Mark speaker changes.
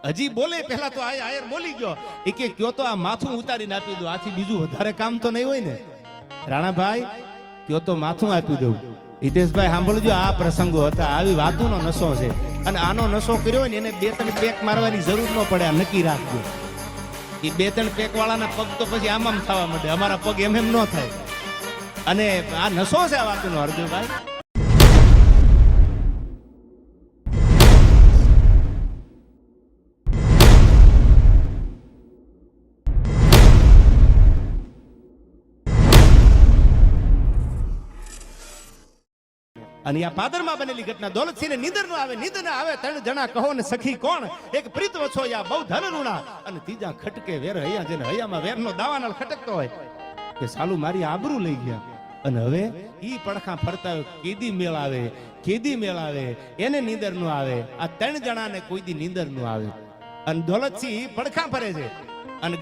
Speaker 1: હજી બોલે પહેલા તો આયર બોલી ગયો એ કે કયો તો આ માથું ઉતારીને આપી દો, આથી બીજું વધારે કામ તો નહીં હોય ને. રાણાભાઈ કયો તો માથું આપી દઉં. હિતેશભાઈ સાંભળજો, આ પ્રસંગો હતા, આવી વાતોનો નશો છે અને આનો નશો કર્યો હોય ને એને 2-3 પેક મારવાની જરૂર ન પડે. આ નક્કી રાખજો. એ 2-3 પેક વાળાના પગ તો પછી આમ થવા માંડે, અમારા પગ એમ ન થાય. અને આ નશો છે આ વાતનો હરદેવભાઈ. અને આ પાદરમાં બનેલી ઘટના દોલતસિંહ નીંદર ન આવે, નીંદર ન આવે. 3 જણા કહો ને સખી કોણ, એક પ્રીત વછો યા બહુ ધન રૂણા, અને ત્રીજા ખટકે વેર હૈયા, જેને હૈયામાં વેરનો દાવાનળ ખટકતો હોય કે સાલું મારી આબરૂ લઈ ગયા. અને હવે ઈ પડખા ફરતા કેદી મેળ આવે, કેદી મેળ આવે, એને નીંદર ન આવે. આ 3 જણાને કોઈ દી નીંદર ન આવે અને દોલતસિંહ પડખા ફરે છે અને